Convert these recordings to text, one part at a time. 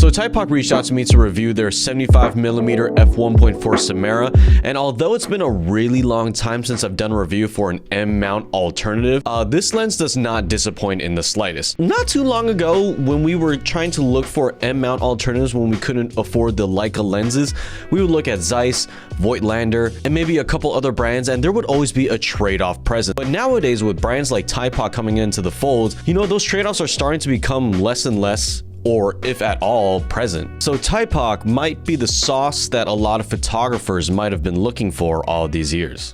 So Thypoch reached out to me to review their 75mm f1.4 Simera, and although it's been a really long time since I've done a review for an M mount alternative, this lens does not disappoint in the slightest. Not too long ago, when we were trying to look for M mount alternatives when we couldn't afford the Leica lenses, we would look at Zeiss, Voigtlander, and maybe a couple other brands, and there would always be a trade-off present. But nowadays, with brands like Thypoch coming into the fold, you know, those trade-offs are starting to become less and less, or if at all, present. So Thypoch might be the sauce that a lot of photographers might have been looking for all these years.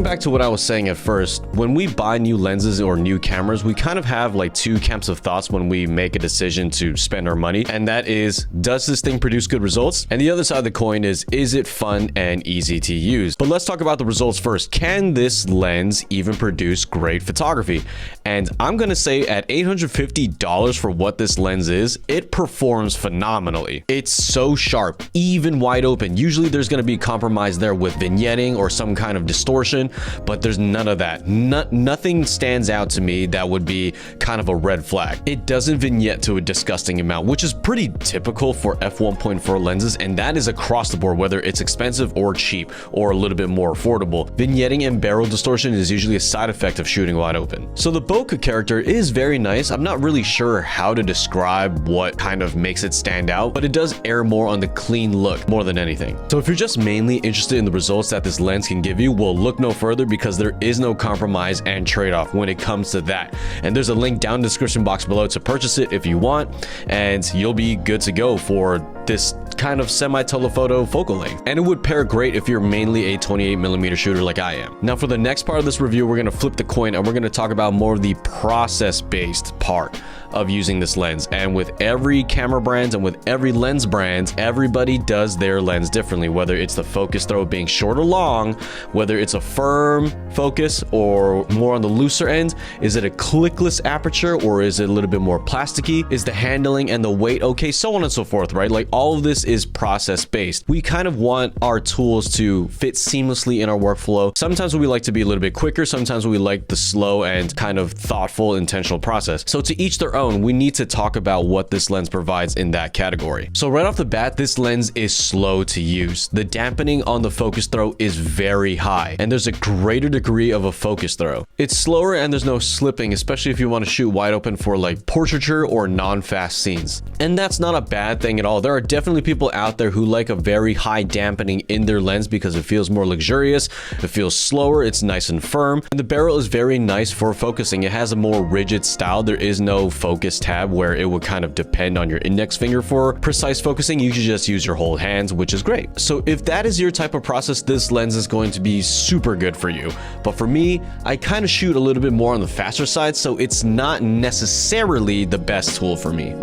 Back to what I was saying at first, when we buy new lenses or new cameras, we kind of have like two camps of thoughts when we make a decision to spend our money, and that is, does this thing produce good results? And the other side of the coin is it fun and easy to use? But let's talk about the results first. Can this lens even produce great photography? And I'm gonna say at $850 for what this lens is, it performs phenomenally. It's so sharp, even wide open. Usually there's gonna be compromise there with vignetting or some kind of distortion, but there's none of that. Nothing stands out to me that would be kind of a red flag. It doesn't vignette to a disgusting amount, which is pretty typical for f1.4 lenses, and that is across the board, whether it's expensive or cheap or a little bit more affordable. Vignetting and barrel distortion is usually a side effect of shooting wide open. So the bokeh character is very nice. I'm not really sure how to describe what kind of makes it stand out, but it does err more on the clean look more than anything. So if you're just mainly interested in the results that this lens can give you, well, look no further, because there is no compromise and trade-off when it comes to that. And there's a link down in the description box below to purchase it if you want, and you'll be good to go for this kind of semi-telephoto focal length. And it would pair great if you're mainly a 28mm shooter like I am. Now for the next part of this review, we're gonna flip the coin and we're gonna talk about more of the process-based part of using this lens. And with every camera brand and with every lens brand, everybody does their lens differently, whether it's the focus throw being short or long, whether it's a firm focus or more on the looser end. Is it a clickless aperture or is it a little bit more plasticky? Is the handling and the weight okay? So on and so forth, right? Like all of this is process based. We kind of want our tools to fit seamlessly in our workflow. Sometimes we like to be a little bit quicker. Sometimes we like the slow and kind of thoughtful, intentional process. So to each their own. We need to talk about what this lens provides in that category. So right off the bat, this lens is slow to use. The dampening on the focus throw is very high, and there's a greater degree of a focus throw. It's slower and there's no slipping, especially if you want to shoot wide open for like portraiture or non-fast scenes. And that's not a bad thing at all. There are definitely people out there who like a very high dampening in their lens because it feels more luxurious, it feels slower, it's nice and firm, and the barrel is very nice for focusing. It has a more rigid style. There is no focus tab where it would kind of depend on your index finger for precise focusing. You should just use your whole hands, which is great. So if that is your type of process, this lens is going to be super good for you. But for me, I kind of shoot a little bit more on the faster side, so it's not necessarily the best tool for me.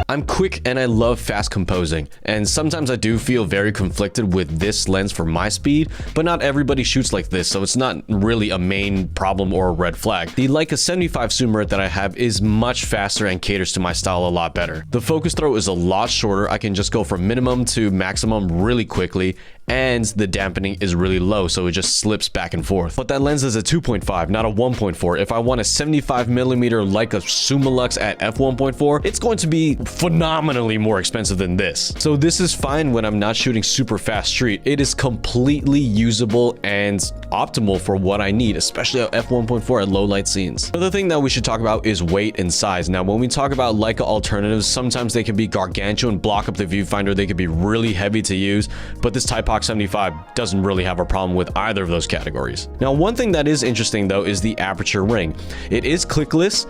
I'm quick and I love fast composing, and sometimes I do feel very conflicted with this lens for my speed, but not everybody shoots like this, so it's not really a main problem or a red flag. The Leica 75 Simera that I have is much faster and caters to my style a lot better. The focus throw is a lot shorter. I can just go from minimum to maximum really quickly, and the dampening is really low, so it just slips back and forth. But that lens is a 2.5, not a 1.4. If I want a 75mm Leica Summilux at f1.4, it's going to be phenomenally more expensive than this. So this is fine when I'm not shooting super fast street. It is completely usable and optimal for what I need, especially at f1.4 at low light scenes. Another thing that we should talk about is weight and size. Now, when we talk about Leica alternatives, sometimes they can be gargantuan, block up the viewfinder. They could be really heavy to use, but this Thypoch 75 doesn't really have a problem with either of those categories. Now, one thing that is interesting though is the aperture ring. It is clickless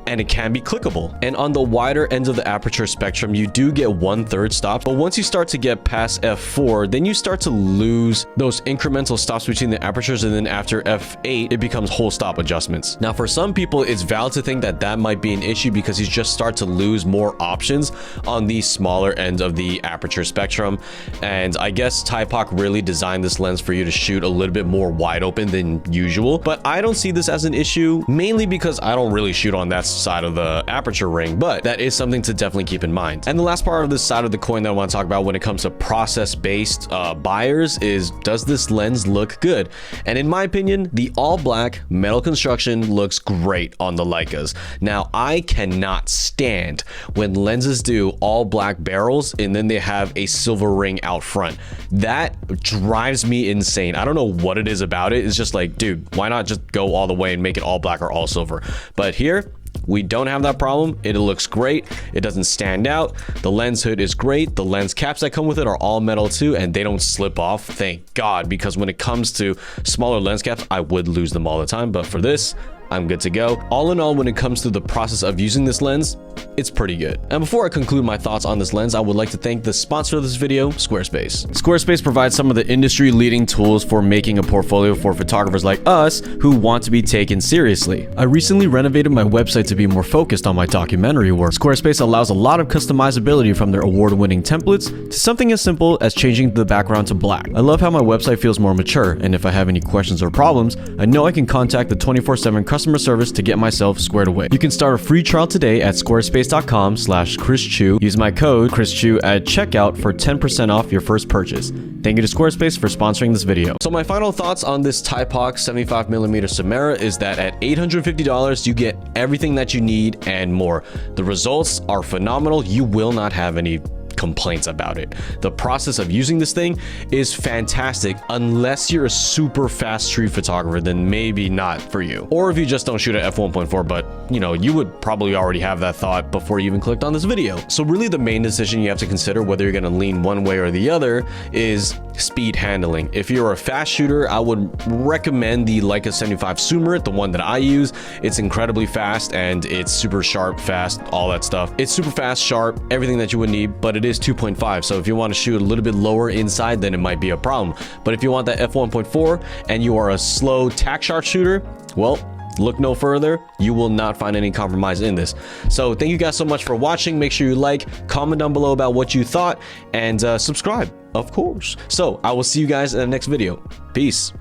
and it can be clickable. And on the wider ends of the aperture spectrum, you do get 1/3 stops. But once you start to get past f4, then you start to lose those incremental stops between the apertures. And then after f8, it becomes whole stop adjustments. Now, for some people, it's valid to think that that might be an issue because you just start to lose more options on the smaller end of the aperture spectrum. And I guess Thypoch really designed this lens for you to shoot a little bit more wide open than usual. But I don't see this as an issue, mainly because I don't really shoot on that side of the aperture ring, but that is something to definitely keep in mind. And the last part of this side of the coin that I want to talk about when it comes to process-based buyers is, does this lens look good? And in my opinion, the all black metal construction looks great on the Leicas. Now, I cannot stand when lenses do all black barrels and then they have a silver ring out front. That drives me insane. I don't know what it is about it. It's just like, dude, why not just go all the way and make it all black or all silver? But here, we don't have that problem. It looks great. It doesn't stand out. The lens hood is great. The lens caps that come with it are all metal too, and they don't slip off, thank God, because when it comes to smaller lens caps, I would lose them all the time. But for this, I'm good to go. All in all, when it comes to the process of using this lens, it's pretty good. And before I conclude my thoughts on this lens, I would like to thank the sponsor of this video, Squarespace. Squarespace provides some of the industry-leading tools for making a portfolio for photographers like us who want to be taken seriously. I recently renovated my website to be more focused on my documentary work. Squarespace allows a lot of customizability from their award-winning templates to something as simple as changing the background to black. I love how my website feels more mature, and if I have any questions or problems, I know I can contact the 24/7 customer service to get myself squared away. You can start a free trial today at squarespace.com/ChrisChew. Use my code ChrisChew at checkout for 10% off your first purchase. Thank you to Squarespace for sponsoring this video. So my final thoughts on this Thypoch 75mm Simera is that at $850, you get everything that you need and more. The results are phenomenal. You will not have any complaints about it. The process of using this thing is fantastic, unless you're a super fast street photographer, then maybe not for you. Or if you just don't shoot at f1.4, but you know, you would probably already have that thought before you even clicked on this video. So really the main decision you have to consider, whether you're going to lean one way or the other, is speed handling. If you're a fast shooter, I would recommend the Leica 75 Simera, the one that I use. It's incredibly fast and it's super sharp, fast, all that stuff. It's super fast, sharp, everything that you would need, but it is 2.5. So if you want to shoot a little bit lower inside, then it might be a problem. But if you want that f1.4 and you are a slow tack shot shooter, well, look no further. You will not find any compromise in this. So thank you guys so much for watching. Make sure you like, comment down below about what you thought, and subscribe, of course. So I will see you guys in the next video. Peace.